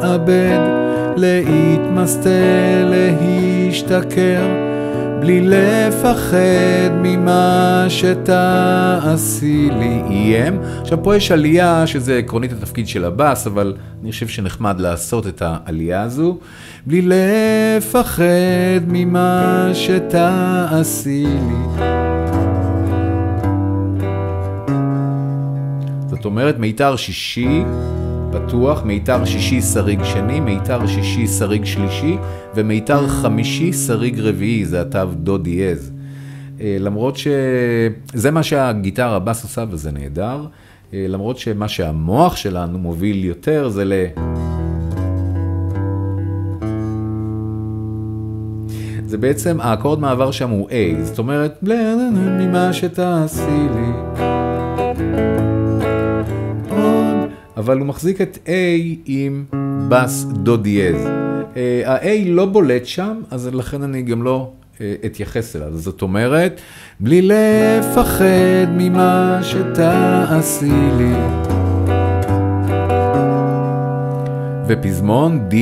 לאבד, להתמסטל, להשתכר, בלי לפחד ממה שתעשי לי. איים. עכשיו פה יש עלייה שזה עקרונית התפקיד של הבאס, אבל אני חושב שנחמד לעשות את העלייה הזו. בלי לפחד ממה שתעשי לי. זאת אומרת מיתר שישי פתוח, מיתר שישי סריג שני, מיתר שישי סריג שלישי, ומיתר חמישי סריג רביעי, זה התו דו דיאז. למרות שזה מה שהגיטרה הבאס עושה וזה נהדר, למרות שמה שהמוח שלנו מוביל יותר זה זה בעצם האקורד מעבר שם הוא A, זאת אומרת ממה שתעשי לי. אבל הוא מחזיק את A עם בס דו דיאז. ה-A לא בולט שם, אז לכן אני גם לא אתייחס אליו. זאת אומרת, בלי לפחד ממה שתעשי לי. ופזמון D,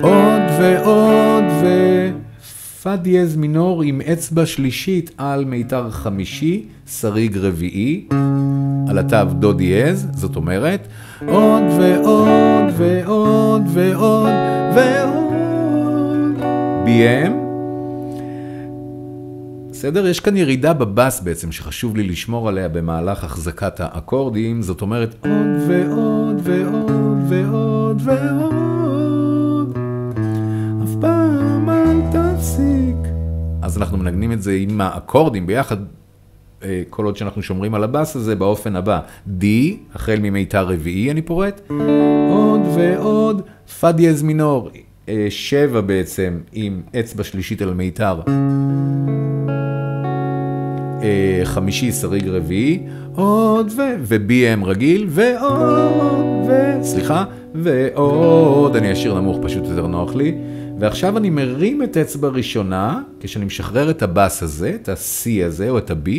עוד ועוד פא דיאז מינור עם אצבע שלישית על מיתר חמישי, סריג רביעי, על התו דו דיאז, זאת אומרת, עוד ועוד ועוד ועוד ועוד. BM. בסדר? יש כאן ירידה בבאס בעצם שחשוב לי לשמור עליה במהלך החזקת האקורדים, זאת אומרת, עוד ועוד ועוד ועוד ועוד. אף פעם אל תפסיק. אז אנחנו מנגנים את זה עם האקורדים ביחד, כל עוד שאנחנו שומרים על הבאס הזה באופן הבא. D, החל ממיתר רביעי אני פורט, עוד ועוד, פא דיאז מינור, 7 בעצם עם אצבע שלישית על מיתר חמישי סריג רביעי, עוד ו-BM רגיל, ועוד, ועוד, אני אשאיר נמוך פשוט יותר נוח לי, ועכשיו אני מרים את אצבע ראשונה, כשאני משחרר את הבאס הזה, את ה-C הזה או את ה-B,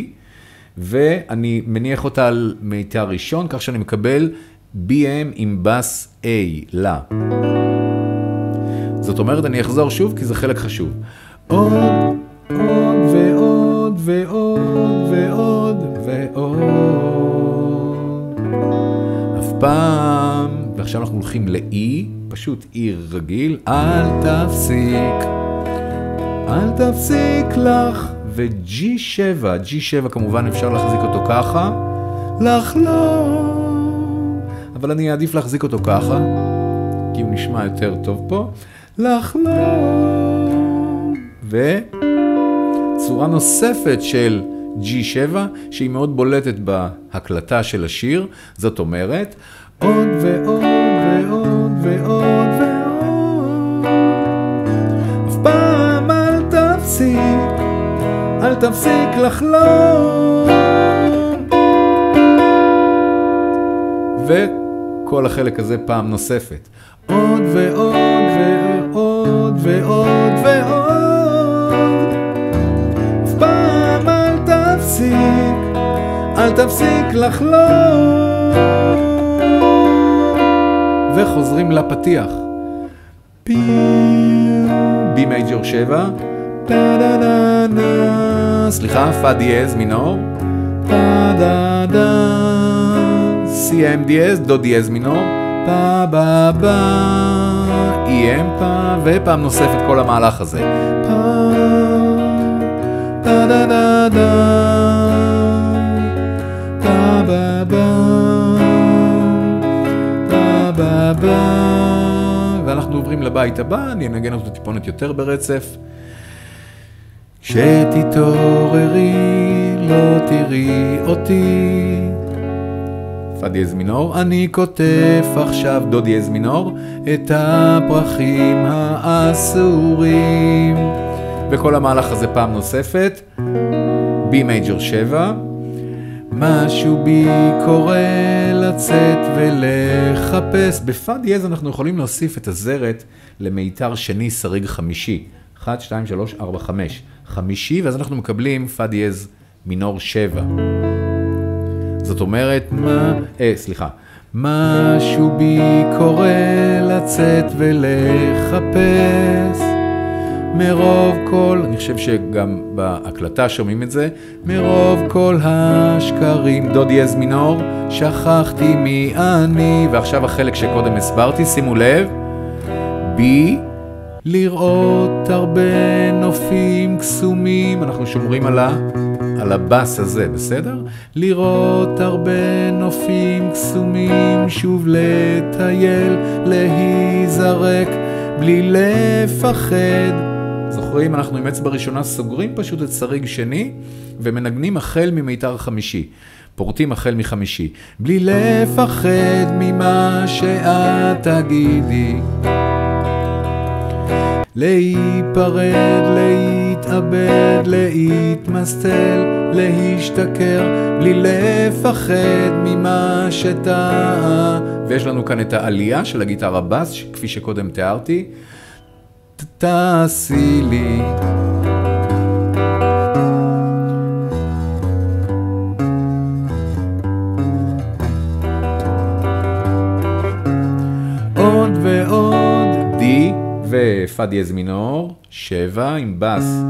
ואני מניח אותה על מיתר ראשון, כך שאני מקבל BM עם בס A, לה. זאת אומרת, אני אחזור שוב, כי זה חלק חשוב. עוד, עוד ועוד ועוד ועוד ועוד. אף פעם, ועכשיו אנחנו הולכים ל-E, פשוט E רגיל, אל תפסיק, אל תפסיק לך. ו-G7, G7 כמובן אפשר להחזיק אותו ככה, לחלום, אבל אני אעדיף להחזיק אותו ככה, כי הוא נשמע יותר טוב פה, לחלום. וצורה נוספת של G7, שהיא מאוד בולטת בהקלטה של השיר, זאת אומרת, עוד ועוד ועוד ועוד ועוד, אף פעם אל תפסיק, אל תפסיק לחלום. וכל החלק הזה פעם נוספת. עוד ועוד ועוד ועוד ועוד. אף פעם אל תפסיק, אל תפסיק לחלום. וחוזרים לפתיח. בי מייג'ור 7. סליחה, פא דיאז מינור, CM דיאז, דו דיאז מינור, פא בא בא, EM פא, ופעם נוספת כל המהלך הזה. פא, דה דה דה דה, פא בא בא, פא בא בא. ואנחנו עוברים לבית הבא, אני אנגן אותו טיפונת יותר ברצף. שתתעוררי, לא תראי אותי. פא דיאז מינור, אני כותב עכשיו דו דיאז מינור, את הפרחים האסורים. וכל המהלך הזה פעם נוספת. בי מייג'ור 7. משהו בי קורא לצאת ולחפש. בפא דיאז אנחנו יכולים להוסיף את הזרת למיתר שני סריג חמישי. 1, 2, 3, 4, 5. חמישי, ואז אנחנו מקבלים פא דיאז מינור 7. זאת אומרת, משהו בי קורא לצאת לצאת ולחפש מרוב כל, אני חושב שגם בהקלטה שומעים את זה, מרוב כל השקרים, דו דיאז מינור, שכחתי מי אני, ועכשיו החלק שקודם הסברתי, שימו לב, בי, לראות הרבה נופים קסומים, אנחנו שומרים על הבאס הזה, בסדר? לראות הרבה נופים קסומים, שוב לטייל, להיזרק, בלי לפחד. זוכרים, אנחנו עם אצבע ראשונה סוגרים פשוט את שריג שני, ומנגנים החל ממיתר חמישי. פורטים החל מחמישי. בלי לפחד ממה שאת תגידי. להיפרד, להתאבד, להתמסטל, להשתכר, בלי לפחד ממה שטעה. ויש לנו כאן את העלייה של הגיטרה בס, כפי שקודם תיארתי. תעשי לי. עוד ועוד די ופא דיאז מינור, 7 עם בס.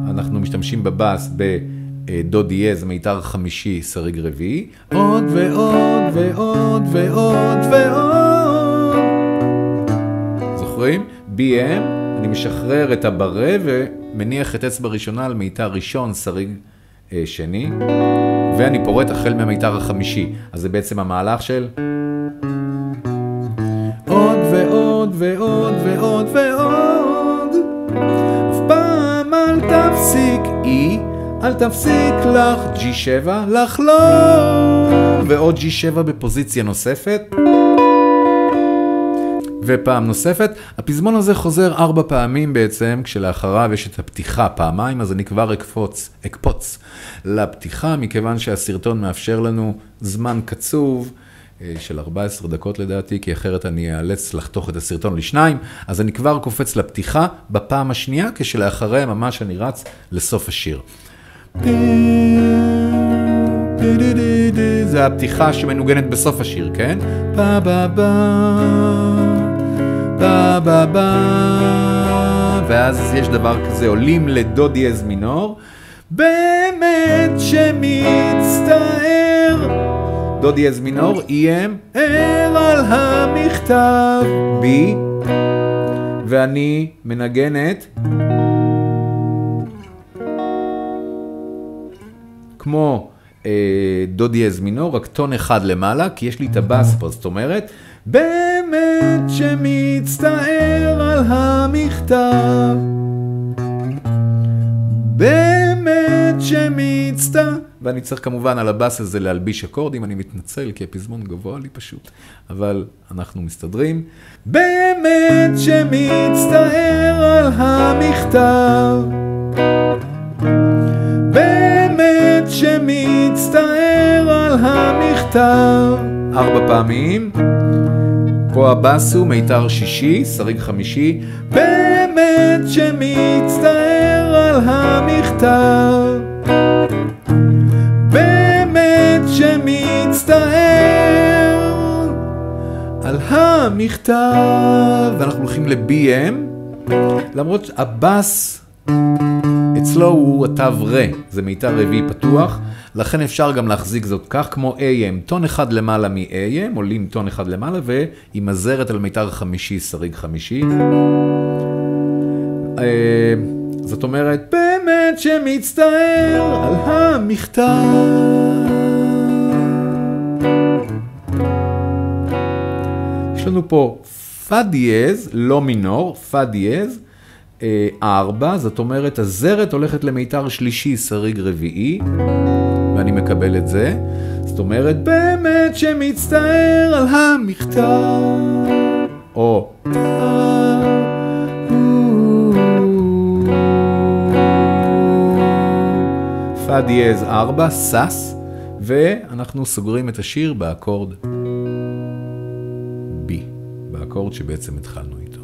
אנחנו משתמשים בבס בדו דיאז, מיתר חמישי, שריג רביעי. עוד ועוד ועוד ועוד ועוד. זוכרים? BM, אני משחרר את הברה ומניח את אצבע ראשונה על מיתר ראשון, שריג שני, ואני פורט החל מהמיתר החמישי. אז זה בעצם המהלך של עוד ועוד ועוד ועוד ועוד. אף פעם אל תפסיק E, אל תפסיק לך G7 לחלום, ועוד G7 בפוזיציה נוספת. ופעם נוספת, הפזמון הזה חוזר 4 פעמים בעצם, כשלאחריו יש את הפתיחה פעמיים, אז אני כבר אקפוץ לפתיחה, מכיוון שהסרטון מאפשר לנו זמן קצוב של 14 דקות לדעתי, כי אחרת אני אאלץ לחתוך את הסרטון לשניים, אז אני כבר קופץ לפתיחה בפעם השנייה, כשלאחריה ממש אני רץ לסוף השיר. זה הפתיחה שמנוגנת בסוף השיר, כן? ba ba ba ba ba ba, ואז יש דבר כזה, עולים לדו דיאז מינור, באמת שמצטער, דו דיאז מינור, איים, ער על המכתב, בי, ואני מנגנת כמו דו דיאז מינור, רק טון אחד למעלה, כי יש לי את הבאס פה, זאת אומרת, באמת שמצטער על המכתב, באמת שמצטער, ואני צריך כמובן על הבאס הזה להלביש אקורדים, אני מתנצל כי הפזמון גבוה לי פשוט, אבל אנחנו מסתדרים. באמת שמצטער על המכתב, באמת שמצטער על המכתב, 4 פעמים. פה הבאס הוא מיתר שישי, שריג חמישי, באמת שמצטער על המכתב, באמת שמצטער על המכתב, ואנחנו הולכים ל-BM, למרות שהבאס אצלו הוא התו רה, זה מיתר רביעי פתוח, לכן אפשר גם להחזיק זאת כך כמו AM, טון אחד למעלה מ-AM, עולים טון אחד למעלה, והיא מזרת על מיתר חמישי, שריג חמישי. זאת אומרת, באמת שמצטער על המכתב. יש לנו פה פא דיאז, לא מינור, פא דיאז, 4, זאת אומרת, הזרת הולכת למיתר שלישי, שריג רביעי, ואני מקבל את זה. זאת אומרת, באמת שמצטער על המכתב. או פא דיאז 4, סס, ואנחנו סוגרים את השיר באקורד B, באקורד שבעצם התחלנו איתו.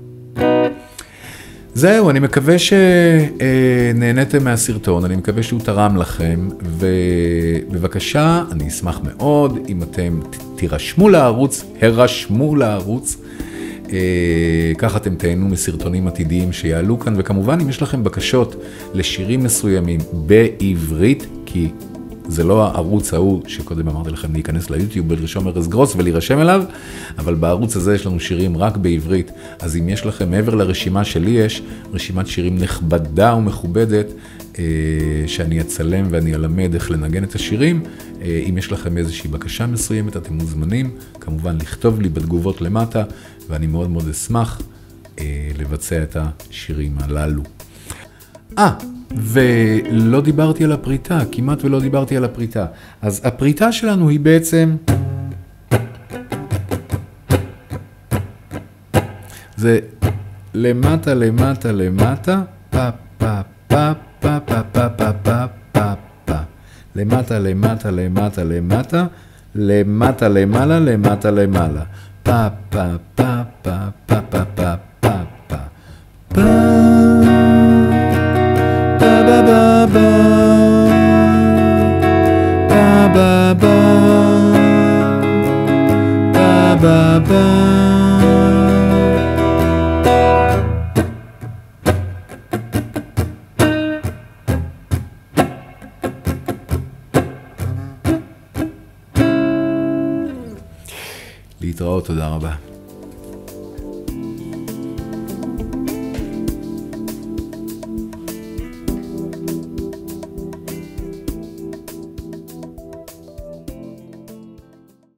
זהו, אני מקווה שנהניתם מהסרטון, אני מקווה שהוא תרם לכם, ובבקשה, אני אשמח מאוד אם אתם תירשמו לערוץ, הרשמו לערוץ, ככה אתם תהנו מסרטונים עתידיים שיעלו כאן, וכמובן אם יש לכם בקשות לשירים מסוימים בעברית, כי זה לא הערוץ ההוא שקודם אמרתי לכם להיכנס ליוטיוב ולרשום ארז גרוס ולהירשם אליו, אבל בערוץ הזה יש לנו שירים רק בעברית, אז אם יש לכם, מעבר לרשימה שלי יש, רשימת שירים נכבדה ומכובדת, שאני אצלם ואני אלמד איך לנגן את השירים, אם יש לכם איזושהי בקשה מסוימת, אתם מוזמנים, כמובן לכתוב לי בתגובות למטה, ואני מאוד מאוד אשמח לבצע את השירים הללו. ולא דיברתי על הפריטה, כמעט ולא דיברתי על הפריטה. אז הפריטה שלנו היא בעצם, זה למטה, למטה, למטה, פה, פה, פה, פה, פה, פה, פה, פה, פה, פה. למטה, למטה, למטה, למטה, למטה, למעלה, למטה, למעלה. פה, פה, פה, פה, פה, פה, פה, פה, פה. פה. Ba ba ba ba ba ba ba ba. להתראות, תודה רבה.